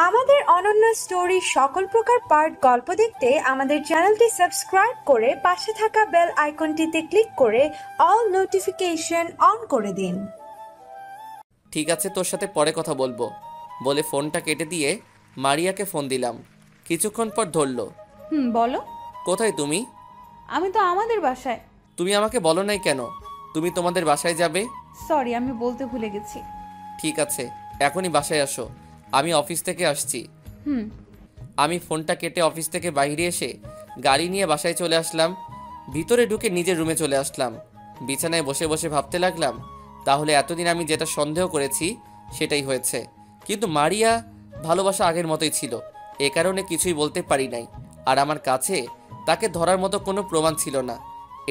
আমাদের অনন্য স্টোরি সকল প্রকার পার্ট গল্প দেখতে আমাদের চ্যানেলটি সাবস্ক্রাইব করে পাশে থাকা বেল আইকনটিতে ক্লিক করে অল নোটিফিকেশন অন করে দিন। ঠিক আছে, তোর সাথে পরে কথা বলবো বলে ফোনটা কেটে দিয়ে মারিয়াকে ফোন দিলাম। কিছুক্ষণ পর ধরলো। বলো। কোথায় তুমি? আমি তো আমাদের বাসায়। তুমি আমাকে বলো নাই কেন তুমি তোমাদের বাসায় যাবে? সরি, আমি বলতে ভুলে গেছি। ঠিক আছে, এখনই বাসায় আসো, আমি অফিস থেকে আসছি। আমি ফোনটা কেটে অফিস থেকে বাইরে এসে গাড়ি নিয়ে বাসায় চলে আসলাম। ভিতরে ঢুকে নিজের রুমে চলে আসলাম। বিছানায় বসে বসে ভাবতে লাগলাম, তাহলে এতদিন আমি যেটা সন্দেহ করেছি সেটাই হয়েছে। কিন্তু মারিয়া ভালোবাসা আগের মতোই ছিল, এ কারণে কিছুই বলতে পারি নাই। আর আমার কাছে তাকে ধরার মতো কোনো প্রমাণ ছিল না।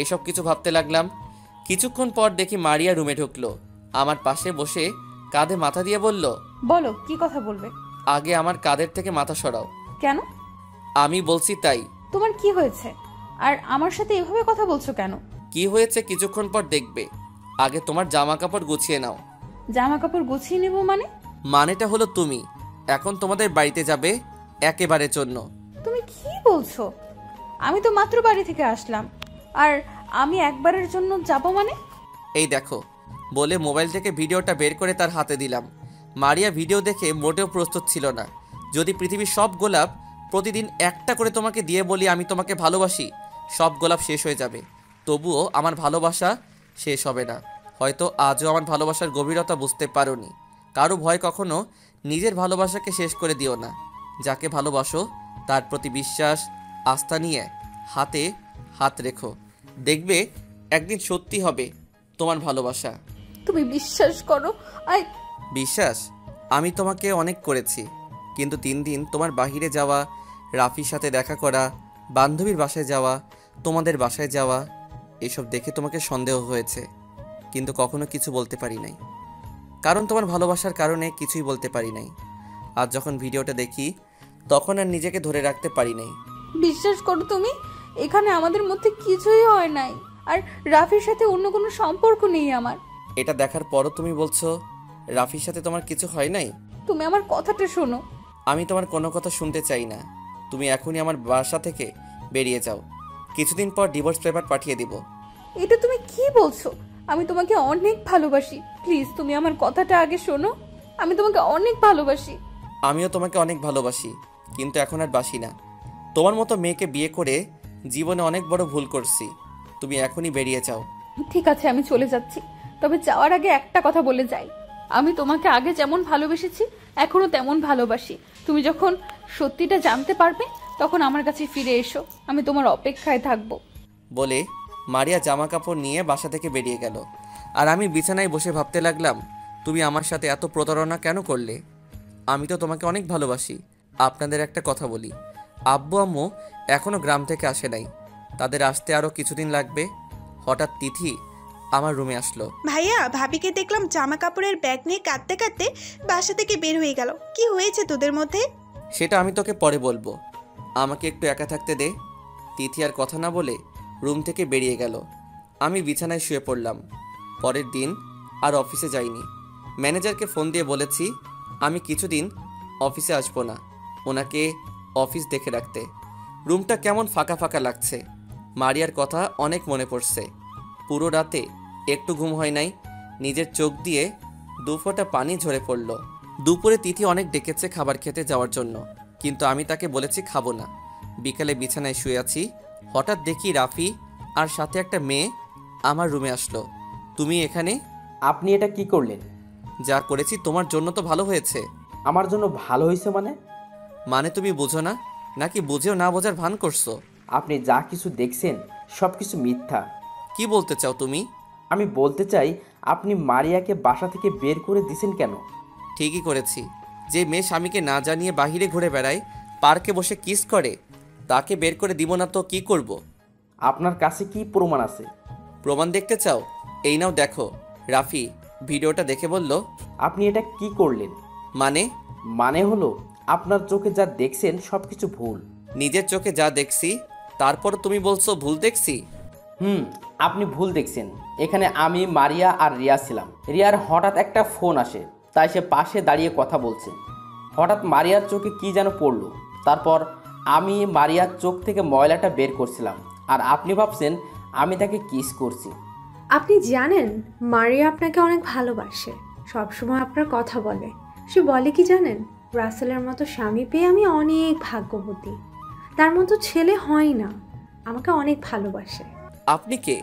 এসব কিছু ভাবতে লাগলাম। কিছুক্ষণ পর দেখি মারিয়া রুমে ঢুকলো, আমার পাশে বসে কাঁধে মাথা দিয়ে বলল, বলো কি কথা বলবে। আগে আমার কাঁধের থেকে মাথা সরাও। কেন? আমি বলছি তাই। তোমার কি হয়েছে? আর আমার সাথে এভাবে কথা বলছো কেন? কি হয়েছে কিছুক্ষণ পর দেখবে, আগে তোমার জামা কাপড় গুছিয়ে নাও। জামা কাপড় গুছিয়ে নেব মানে? মানেটা হলো তুমি এখন তোমাদের বাড়িতে যাবে একেবারের জন্য। তুমি কি বলছো? আমি তো মাত্র বাড়ি থেকে আসলাম, আর আমি একবারের জন্য যাব মানে? এই দেখো বলে মোবাইল থেকে ভিডিওটা বের করে তার হাতে দিলাম। মারিয়া ভিডিও দেখে মোটেও প্রস্তুত ছিল না। যদি পৃথিবীর সব গোলাপ প্রতিদিন একটা করে তোমাকে দিয়ে বলি আমি তোমাকে ভালোবাসি, সব গোলাপ শেষ হয়ে যাবে, তবুও আমার ভালোবাসা শেষ হবে না। হয়তো আজও আমার ভালোবাসার গভীরতা বুঝতে পারোনি। কারো ভয় কখনো নিজের ভালোবাসাকে শেষ করে দিও না। যাকে ভালোবাসো তার প্রতি বিশ্বাস আস্থা নিয়ে হাতে হাত রেখো, দেখবে একদিন সত্যি হবে তোমার ভালোবাসা। তুমি বিশ্বাস করো? বিশ্বাস আমি তোমাকে অনেক করেছি, কিন্তু দিন দিন তোমার বাহিরে যাওয়া, রাফির সাথে দেখা করা, বান্ধবীর বাসায় যাওয়া, তোমাদের বাসায় যাওয়া, এসব দেখে তোমাকে সন্দেহ হয়েছে, কিন্তু কখনো কিছু বলতে পারি নাই, কারণ তোমার ভালোবাসার কারণে কিছুই বলতে পারি নাই। আজ যখন ভিডিওটা দেখি তখন আর নিজেকে ধরে রাখতে পারি নাই। বিশ্বাস করো, তুমি এখানে আমাদের মধ্যে কিছুই হয় নাই, আর রাফির সাথে অন্য কোনো সম্পর্ক নেই আমার। এটা দেখার পরও তুমি বলছো রাফির সাথে তোমার কিছু হয় নাই? তুমি আমার কথাটা শোনো। আমি তোমার কোনো কথা শুনতে চাই না। তুমি এখনই আমার বাসা থেকে বেরিয়ে যাও, কিছুদিন পর ডিভোর্স পেপার পাঠিয়ে দিব। এটা তুমি কি বলছো? আমি তোমাকে অনেক ভালোবাসি, প্লিজ তুমি আমার কথাটা আগে শোনো। আমি তোমাকে অনেক ভালোবাসি। আমিও তোমাকে অনেক ভালোবাসি, কিন্তু এখন আর বাসি না। তোমার মতো মেয়েকে বিয়ে করে জীবনে অনেক বড় ভুল করছি। তুমি এখনই বেরিয়ে যাও। ঠিক আছে, আমি চলে যাচ্ছি, তবে যাওয়ার আগে একটা কথা বলে যাই। আমি তোমাকে আগে যেমন ভালোবেসেছি এখনো তেমন ভালোবাসি। তুমি যখন সত্যিটা জানতে পারবে তখন আমার কাছে ফিরে এসো, আমি তোমার অপেক্ষায় থাকবো। বলে মারিয়া জামা কাপড় নিয়ে বাসা থেকে বেরিয়ে গেল। আর আমি বিছানায় বসে ভাবতে লাগলাম, তুমি আমার সাথে এত প্রতারণা কেন করলে? আমি তো তোমাকে অনেক ভালোবাসি। আপনাদের একটা কথা বলি, আব্বু আম্মু এখনও গ্রাম থেকে আসে নাই, তাদের আসতে আরও কিছুদিন লাগবে। হঠাৎ তিথি আমার রুমে আসলো। ভাইয়া, ভাবিকে দেখলাম জামা কাপড়ের ব্যাগ নিয়ে কাঁদতে কাঁদতে বাসা থেকে বের হয়ে গেল। কি হয়েছে তোদের মধ্যে? সেটা আমি তোকে পরে বলবো, আমাকে একটু একা থাকতে দে। তিথি আর কথা না বলে রুম থেকে বেরিয়ে গেল। আমি বিছানায় শুয়ে পড়লাম। পরের দিন আর অফিসে যাইনি। ম্যানেজারকে ফোন দিয়ে বলেছি আমি কিছুদিন অফিসে আসবো না, ওনাকে অফিস দেখে রাখতে। রুমটা কেমন ফাঁকা ফাঁকা লাগছে। মারিয়ার কথা অনেক মনে পড়ছে। পুরো রাতে একটু ঘুম হয় নাই। নিজের চোখ দিয়ে 2 ফোঁটা পানি ঝরে পড়ল। দুপুরে তিথি অনেক ডেকেছে খাবার খেতে যাওয়ার জন্য, কিন্তু আমি তাকে বলেছি খাবো না। বিকালে বিছানায় শুয়ে আছি, হঠাৎ দেখি রাফি আর সাথে একটা মেয়ে আমার রুমে আসলো। তুমি এখানে? আপনি এটা কি করলেন? যা করেছি তোমার জন্য তো ভালো হয়েছে। আমার জন্য ভালো হয়েছে মানে? মানে তুমি বোঝো না, নাকি বুঝেও না বোঝার ভান করছো? আপনি যা কিছু দেখছেন সব কিছু মিথ্যা। কি বলতে চাও তুমি? আমি বলতে চাই, আপনি মারিয়াকে বাসা থেকে বের করে দিছেন কেন? ঠিকই করেছি। যে মেয়ে স্বামীকে না জানিয়ে বাহিরে ঘুরে বেড়ায়, পার্কে বসে কিস করে, তাকে বের করে দিব না তো কি করব? আপনার কাছে কি প্রমাণ আছে? প্রমাণ দেখতে চাও? এই নাও দেখো। রাফি ভিডিওটা দেখে বলল, আপনি এটা কি করলেন? মানে হলো আপনার চোখে যা দেখছেন সব কিছু ভুল। নিজের চোখে যা দেখছি তারপর তুমি বলছো ভুল দেখছি? আপনি ভুল দেখছেন। এখানে আমি, মারিয়া আর রিয়া ছিলাম। রিয়ার হঠাৎ একটা ফোন আসে, তাই সে পাশে দাঁড়িয়ে কথা বলছে। হঠাৎ মারিয়ার চোখে কি যেন পড়লো। তারপর আমি মারিয়ার চোখ থেকে ময়লাটা বের করছিলাম, আর আপনি ভাবছেন আমি তাকে কিস করছি। আপনি জানেন মারিয়া আপনাকে অনেক ভালোবাসে, সবসময় আপনার কথা বলে। সে বলে কি জানেন, রাসেলের মতো স্বামী পেয়ে আমি অনেক ভাগ্যবতী, তার মতো ছেলে হয় না, আমাকে অনেক ভালোবাসে। আপনি কে?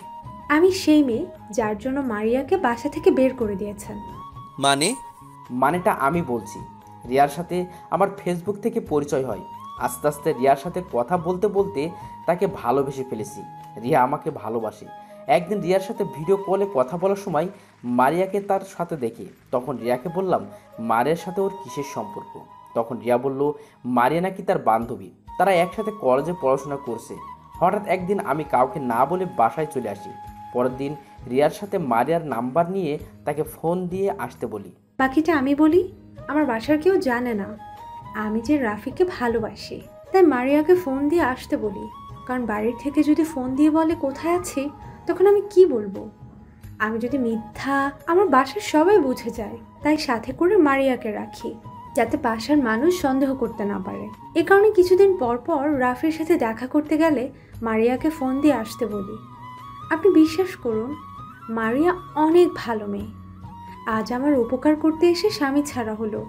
আমি সেই মেয়ে যার জন্য মারিয়াকে বাসা থেকে বের করে দিয়েছেন। মানেটা আমি বলছি। রিয়ার সাথে আমার ফেসবুক থেকে পরিচয় হয়। আস্তে আস্তে রিয়ার সাথে কথা বলতে বলতে তাকে ভালোবেসে ফেলেছি। রিয়া আমাকে ভালোবাসে। একদিন রিয়ার সাথে ভিডিও কলে কথা বলার সময় মারিয়াকে তার সাথে দেখি। তখন রিয়াকে বললাম মারিয়ার সাথে ওর কিসের সম্পর্ক। তখন রিয়া বলল মারিয়া নাকি তার বান্ধবী, তারা একসাথে কলেজে পড়াশোনা করছে। হঠাৎ একদিন আমি কাউকে না বলে বাসায় চলে আসি। পরের দিন রিয়ার সাথে মারিয়ার নাম্বার নিয়ে তাকে ফোন দিয়ে আসতে বলি। বাকিটা আমি বলি। আমার বাসার কেউ জানে না আমি যে রাফিকে ভালোবাসি, তাই মারিয়াকে ফোন দিয়ে আসতে বলি। কারণ বাড়ির থেকে যদি ফোন দিয়ে বলে কোথায় আছি, তখন আমি কি বলবো? আমি যদি মিথ্যা, আমার বাসার সবাই বুঝে যায়। তাই সাথে করে মারিয়াকে রাখি, যাতে বাসার মানুষ সন্দেহ করতে না পারে। এ কারণে কিছুদিন পর পর রাফির সাথে দেখা করতে গেলে মারিয়াকে ফোন দিয়ে আসতে বলি। আপনি বিশ্বাস করুন, মারিয়া অনেক ভালো মেয়ে। আজ আমার উপকার করতে এসে স্বামী ছাড়া হলো।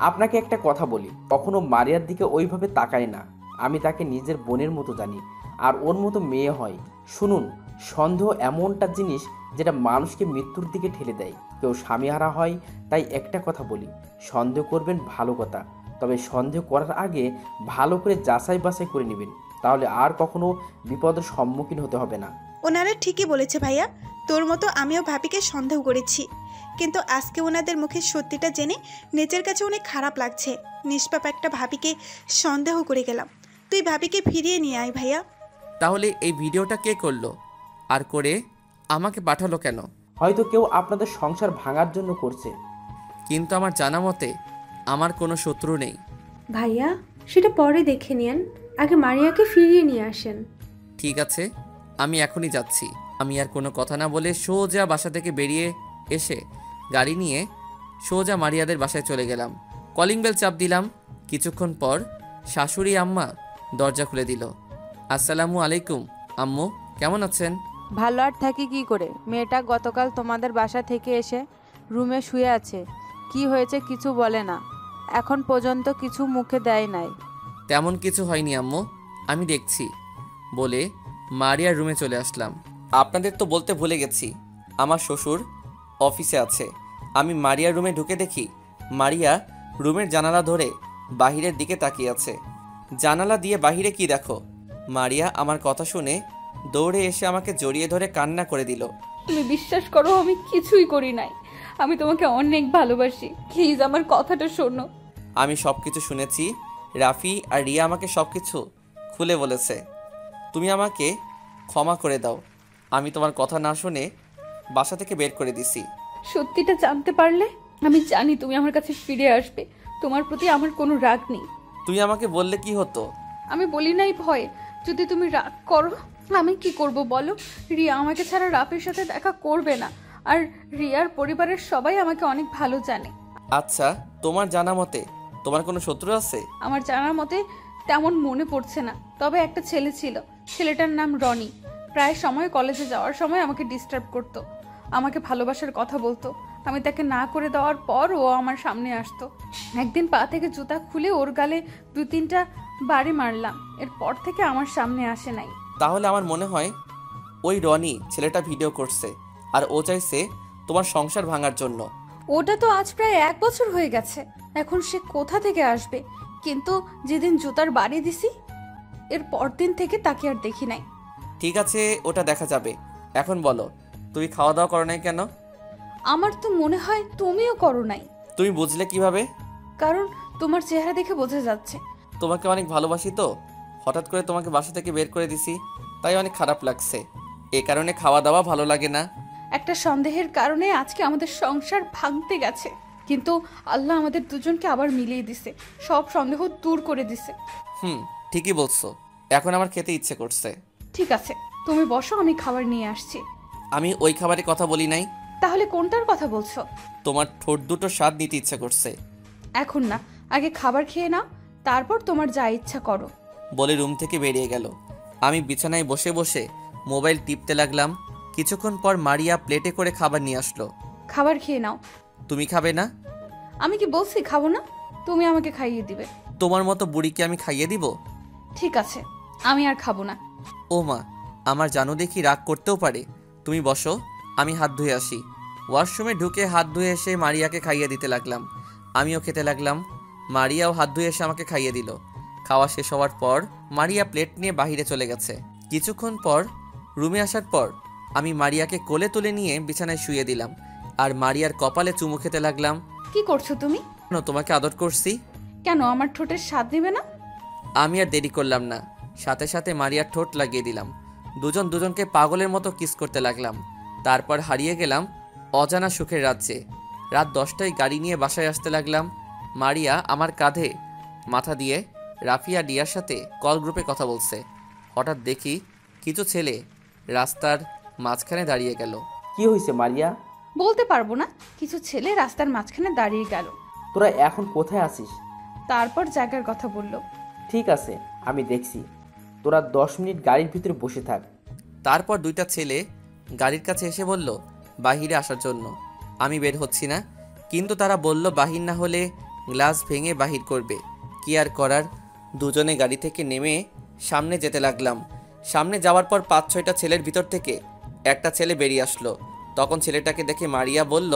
আপনাকে একটা কথা বলি, কখনো মারিয়ার দিকে ওইভাবে তাকাই না। আমি তাকে নিজের বোনের মতো জানি, আর ওর মতো মেয়ে হয়। শুনুন, সন্দেহ এমনটা জিনিস যেটা মানুষকে মৃত্যুর দিকে ঠেলে দেয়। কেউ স্বামীহারা হয়। তাই একটা কথা বলি, সন্দেহ করবেন ভালো কথা, তবে সন্দেহ করার আগে ভালো করে যাচাই বাছাই করে নেবেন, তাহলে আর কখনো বিপদের সম্মুখীন হতে হবে না। ওনারা ঠিকই বলেছে ভাইয়া, তোর মতো আমিও ভাবিকে সন্দেহ করেছি, কিন্তু আজকে ওনাদের মুখের সত্যিটা জেনে নিজের কাছে অনেক খারাপ লাগছে। নিষ্পাপ একটা ভাবিকে সন্দেহ করে গেলাম। তুই ভাবিকে ফিরিয়ে নিয়ে আয় ভাইয়া। তাহলে এই ভিডিওটা কে করলো আর করে আমাকে পাঠালো কেন? হয়তো কেউ আপনাদের সংসার ভাঙার জন্য করছে। কিন্তু আমার জানা মতে আমার কোনো শত্রু নেই। ভাইয়া, সেটা পরে দেখে নিন, আগে মারিয়াকে ফিরিয়ে নিয়ে আসেন। ঠিক আছে, আমি এখনই যাচ্ছি। আমি আর কোনো কথা না বলে সোজা বাসা থেকে বেরিয়ে এসে গাড়ি নিয়ে সোজা মারিয়াদের বাসায় চলে গেলাম। কলিং বেল চাপ দিলাম। কিছুক্ষণ পর শাশুড়ি আম্মা দরজা খুলে দিল। আসসালামু আলাইকুম আম্মু, কেমন আছেন? ভালো আর থাকি কি করে? মেয়েটা গতকাল তোমাদের বাসা থেকে এসে রুমে শুয়ে আছে, কি হয়েছে কিছু বলে না, এখন পর্যন্ত কিছু মুখে দেয় নাই। তেমন কিছু হয়নি আম্মু, আমি দেখছি বলে মারিয়ার রুমে চলে আসলাম। আপনাদের তো বলতে ভুলে গেছি, আমার শ্বশুর অফিসে আছে। আমি মারিয়ার রুমে ঢুকে দেখি মারিয়া রুমের জানালা ধরে বাহিরের দিকে তাকিয়ে আছে। জানালা দিয়ে বাহিরে কি দেখো? মারিয়া আমার কথা শুনে দৌড়ে এসে আমাকে জড়িয়ে ধরে কান্না করে দিল। তুমি বিশ্বাস করো, আমি কিছুই করি নাই। আমি তোমাকে অনেক ভালোবাসি, প্লিজ আমার কথাটা শোনো। আমি সব কিছু শুনেছি। রাফি আর রিয়া আমাকে সব কিছু খুলে বলেছে। তুমি আমাকে ক্ষমা করে দাও, আমি তোমার কথা না শুনে বাসা থেকে বের করে দিছি। সত্যিটা জানতে পারলে আমি জানি তুমি আমার কাছে ফিরে আসবে। তোমার প্রতি আমার কোনো রাগ নেই। তুমি আমাকে বললে কি হতো? আমি বলি নাই ভয়, যদি তুমি রাগ করো আমি কি করব বলো? রিয়া আমাকে ছাড়া রাফির সাথে দেখা করবে না, আর রিয়ার পরিবারের সবাই আমাকে অনেক ভালো জানে। আচ্ছা, তোমার জানা মতে তোমার কোনো শত্রু আছে? আমার জানার মতে তেমন মনে পড়ছে না, তবে একটা ছেলে ছিল, ছেলেটার নাম রনি। প্রায় সময় কলেজে যাওয়ার সময় আমাকে ডিস্টার্ব করতো, আমাকে ভালোবাসার কথা বলতো। আমি তাকে না করে দেওয়ার পর ও আমার সামনে আসতো। একদিন পা থেকে জুতা খুলে ওর গালে 2-3টা বাড়ি মারলাম, এরপর থেকে আমার সামনে আসে নাই। তাহলে আমার মনে হয় ওই রনি ছেলেটা ভিডিও করছে, আর ও চাইছে তোমার সংসার ভাঙার জন্য। ওটা তো আজ প্রায় 1 বছর হয়ে গেছে, এখন সে কোথা থেকে আসবে? কিন্তু যেদিন জুতার বাড়ি দিছি এর পরদিন থেকে তাকে আর দেখি নাই। ঠিক আছে, ওটা দেখা যাবে। এখন বলো, তুমি খাওয়া দাওয়া করো নাই কেন? আমার তো মনে হয় তুমিও করো নাই। তুমি বুঝলে কিভাবে? কারণ তোমার চেহারা দেখে বোঝা যাচ্ছে। তোমাকে অনেক ভালোবাসি তো, হঠাৎ করে তোমাকে বাসা থেকে বের করে দিছি, তাই অনেক খারাপ লাগছে। এ কারণে খাওয়া দাওয়া ভালো লাগে না। একটা সন্দেহের কারণে আজকে আমাদের সংসার ভাঙতে গেছে, কিন্তু আল্লাহ আমাদের দুজনকে আবার মিলিয়ে দিছে, সব সন্দেহ দূর করে দিছে। ঠিকই বলছো। এখন আমার খেতে ইচ্ছে করছে। ঠিক আছে, তুমি বসো, আমি খাবার নিয়ে আসছি। আমি ওই খাবারের কথা বলি নাই। তাহলে কোনটার কথা বলছো? তোমার ঠোঁট দুটো স্বাদ নিতে ইচ্ছা করছে। এখন না, আগে খাবার খেয়ে নাও, তারপর তোমার যা ইচ্ছা করো। বলে রুম থেকে বেরিয়ে গেল। আমি বিছানায় বসে বসে মোবাইল টিপতে লাগলাম। কিছুক্ষণ পর মারিয়া প্লেটে করে খাবার নিয়ে আসলো। খাবার খেয়ে নাও। তুমি খাবে না? আমি কি বলছি খাবো না? তুমি আমাকে খাইয়ে দিবে। তোমার মতো বুড়িকে আমি খাইয়ে দিব? ঠিক আছে, আমি আর খাবো না। ও মা, আমার জানো দেখি রাগ করতেও পারে। তুমি বসো, আমি হাত ধুয়ে আসি। ওয়াশরুমে ঢুকে হাত ধুয়ে এসে মারিয়াকে খাইয়ে দিতে লাগলাম। আমিও খেতে লাগলাম। মারিয়াও হাত ধুয়ে এসে আমাকে খাইয়ে দিল। খাওয়া শেষ হওয়ার পর মারিয়া প্লেট নিয়ে বাহিরে চলে গেছে। কিছুক্ষণ পর রুমে আসার পর আমি মারিয়াকে কোলে তুলে নিয়ে বিছানায় শুয়ে দিলাম আর মারিয়ার কপালে চুমু খেতে লাগলাম। কি করছো তুমি? কেন, তোমাকে আদর করছি। কেন, আমার ঠোঁটের স্বাদ নেবে না? আমি আর দেরি করলাম না, সাথে সাথে মারিয়ার ঠোঁট লাগিয়ে দিলাম। দুজন দুজনকে পাগলের মতো কিস করতে লাগলাম। তারপর হারিয়ে গেলাম অজানা সুখের রাজ্যে। রাত 10টায় গাড়ি নিয়ে বাসায় আসতে লাগলাম। মারিয়া আমার কাঁধে মাথা দিয়ে রাফিয়া ডিয়ার সাথে কল গ্রুপে কথা বলছে। হঠাৎ দেখি কিছু ছেলে রাস্তার মাঝখানে দাঁড়িয়ে গেল। কি হয়েছে মারিয়া? বলতে পারবো না, কিছু ছেলে রাস্তার মাঝখানে দাঁড়িয়ে গেল। তোরা এখন কোথায় আছিস? তারপর জায়গার কথা বললো। ঠিক আছে, আমি দেখছি। তোরা 10 মিনিট গাড়ির ভিতরে বসে থাক। তারপর দুইটা ছেলে গাড়ির কাছে এসে বলল বাহিরে আসার জন্য। আমি বের হচ্ছি না, কিন্তু তারা বলল বাহির না হলে গ্লাস ভেঙে বাহির করবে। কি আর করার, দুজনে গাড়ি থেকে নেমে সামনে যেতে লাগলাম। সামনে যাওয়ার পর 5-6টা ছেলের ভিতর থেকে একটা ছেলে বেরিয়ে আসলো। তখন ছেলেটাকে দেখে মারিয়া বলল,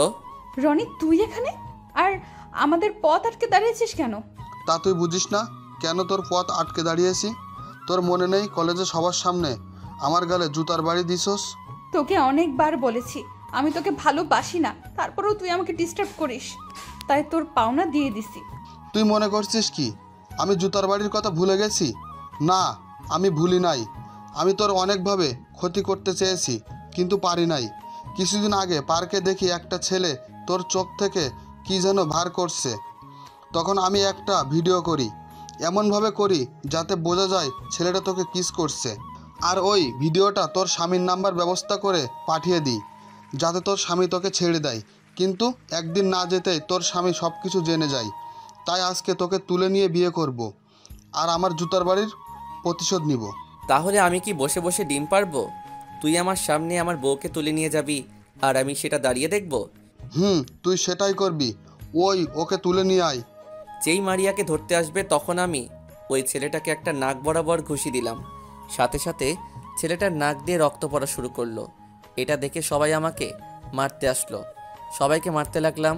রনি, তুই এখানে? আর আমাদের পথ আটকে দাঁড়িয়েছিস কেন? তা তুই বুঝিস না কেন তোর পথ আটকে দাঁড়িয়েছি? তোর মনে নেই কলেজে সবার সামনে আমার গালে জুতার বাড়ি দিছস? তোকে অনেকবার বলেছি আমি তোকে ভালোবাসি না, তারপরেও তুই আমাকে ডিস্টার্ব করিস, তাই তোর পাওনা দিয়ে দিছি। তুই মনে করছিস কি আমি জুতার বাড়ির কথা ভুলে গেছি? না, আমি ভুলি নাই। আমি তোর অনেকভাবে ক্ষতি করতে চেয়েছি, কিন্তু পারি নাই। কিছুদিন আগে পার্কে দেখি একটা ছেলে তোর চোখ থেকে কি যেন ভার করছে। তখন আমি একটা ভিডিও করি, এমনভাবে করি যাতে বোঝা যায় ছেলেটা তোকে কিস করছে। আর ওই ভিডিওটা তোর স্বামীর নাম্বার ব্যবস্থা করে পাঠিয়ে দিই, যাতে তোর স্বামী তোকে ছেড়ে দেয়। কিন্তু একদিন না যেতেই তোর স্বামী সব কিছু জেনে যায়। তাই আজকে তোকে তুলে নিয়ে বিয়ে করব, আর আমার জুতার বাড়ির প্রতিশোধ নিব। তাহলে আমি কি বসে বসে ডিম পারবো? তুই আমার সামনে আমার বউকে তুলে নিয়ে যাবি আর আমি সেটা দাঁড়িয়ে দেখব? তুই সেটাই করবি। ওকে তুলে নিয়ে আয়। যেই মারিয়াকে ধরতে আসবে তখন আমি ওই ছেলেটাকে একটা নাক বরাবর ঘুষি দিলাম। সাথে সাথে ছেলেটার নাক দিয়ে রক্ত পড়া শুরু করলো। এটা দেখে সবাই আমাকে মারতে আসলো। সবাইকে মারতে লাগলাম।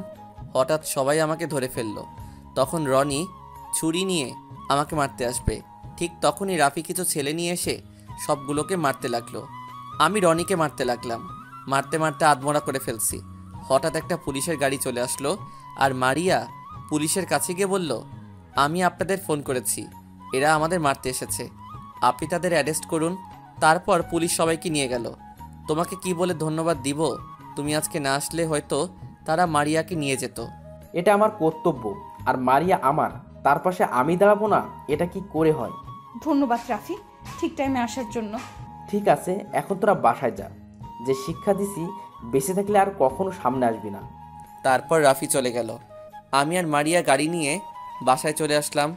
হঠাৎ সবাই আমাকে ধরে ফেললো। তখন রনি ছুরি নিয়ে আমাকে মারতে আসবে। ঠিক তখনই রাফি কিছু ছেলে নিয়ে এসে সবগুলোকে মারতে লাগলো। আমি রনিকে মারতে লাগলাম। মারতে মারতে আধমরা করে ফেলছি। হঠাৎ একটা পুলিশের গাড়ি চলে আসলো আর মারিয়া পুলিশের কাছে গিয়ে বলল, আমি আপনাদের ফোন করেছি, এরা আমাদের মারতে এসেছে, আপনি তাদের অ্যারেস্ট করুন। তারপর পুলিশ সবাইকে নিয়ে গেল। তোমাকে কি বলে ধন্যবাদ দিব? তুমি আজকে না আসলে হয়তো তারা মারিয়াকে নিয়ে যেত। এটা আমার কর্তব্য, আর মারিয়া আমার, তার পাশে আমি দাঁড়াবো না? এটা কি করে হয়? ধন্যবাদ রাফি, ঠিক টাইমে আসার জন্য। ঠিক আছে, এখন তোরা বাসায় যা। যে শিক্ষা দিছি বেঁচে থাকলে আর কখনো সামনে আসবি না। তারপর রাফি চলে গেল। আমি আর মারিয়া গাড়ি নিয়ে বাসায় চলে আসলাম।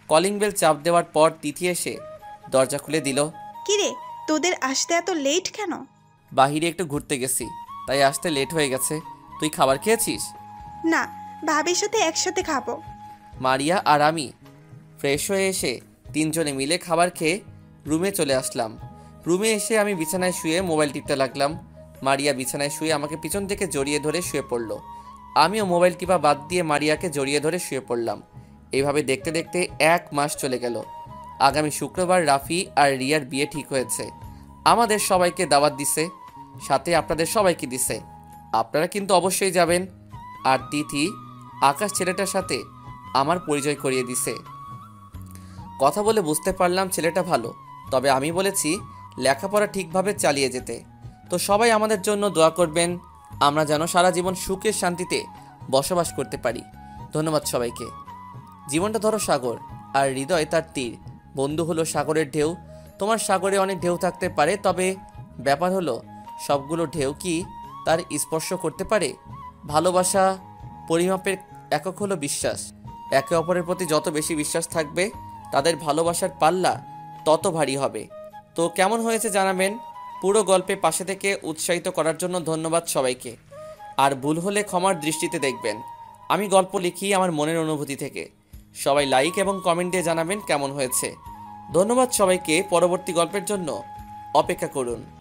কলিং বেল চাপ দেওয়ার পর তিথি এসে দরজা খুলে দিল। কিরে, তোদের আসতে এত লেট কেন? বাহিরে একটু ঘুরতে গেছি, তাই আসতে লেট হয়ে গেছে। তুই খাবার খেয়েছিস? না, ভাবির সাথে একসাথে খাবো। মারিয়া আর আমি ফ্রেশ হয়ে এসে তিনজনে মিলে খাবার খেয়ে রুমে চলে আসলাম। রুমে এসে আমি বিছানায় শুয়ে মোবাইল টিপতে লাগলাম। মারিয়া বিছানায় শুয়ে আমাকে পিছন থেকে জড়িয়ে ধরে শুয়ে পড়ল। আমিও মোবাইল টিপা বাদ দিয়ে মারিয়াকে জড়িয়ে ধরে শুয়ে পড়লাম। এইভাবে দেখতে দেখতে 1 মাস চলে গেল। আগামী শুক্রবার রাফি আর রিয়ার বিয়ে ঠিক হয়েছে। আমাদের সবাইকে দাওয়াত দিছে, সাথে আপনাদের সবাইকে দিছে। আপনারা কিন্তু অবশ্যই যাবেন। আর তিথি আকাশ ছেলেটার সাথে আমার পরিচয় করিয়ে দিছে। কথা বলে বুঝতে পারলাম ছেলেটা ভালো, তবে আমি বলেছি লেখাপড়া ঠিকভাবে চালিয়ে যেতে। তো সবাই আমাদের জন্য দোয়া করবেন, আমরা যেন সারা জীবন সুখে শান্তিতে বসবাস করতে পারি। ধন্যবাদ সবাইকে। জীবনটা ধরো সাগর, আর হৃদয় তার তীর। বন্ধু হলো সাগরের ঢেউ। তোমার সাগরে অনেক ঢেউ থাকতে পারে, তবে ব্যাপার হলো সবগুলো ঢেউ কি তার স্পর্শ করতে পারে? ভালোবাসা পরিমাপের একক হলো বিশ্বাস। একে অপরের প্রতি যত বেশি বিশ্বাস থাকবে তাদের ভালোবাসার পাল্লা তত ভারী হবে। তো কেমন হয়েছে জানাবেন। পুরো গল্পে পাশে থেকে উৎসাহিত করার জন্য ধন্যবাদ সবাইকে। আর ভুল হলে ক্ষমার দৃষ্টিতে দেখবেন। আমি গল্প লিখি আমার মনের অনুভূতি থেকে। সবাই লাইক এবং কমেন্ট দিয়ে জানাবেন কেমন হয়েছে। ধন্যবাদ সবাইকে। পরবর্তী গল্পের জন্য অপেক্ষা করুন।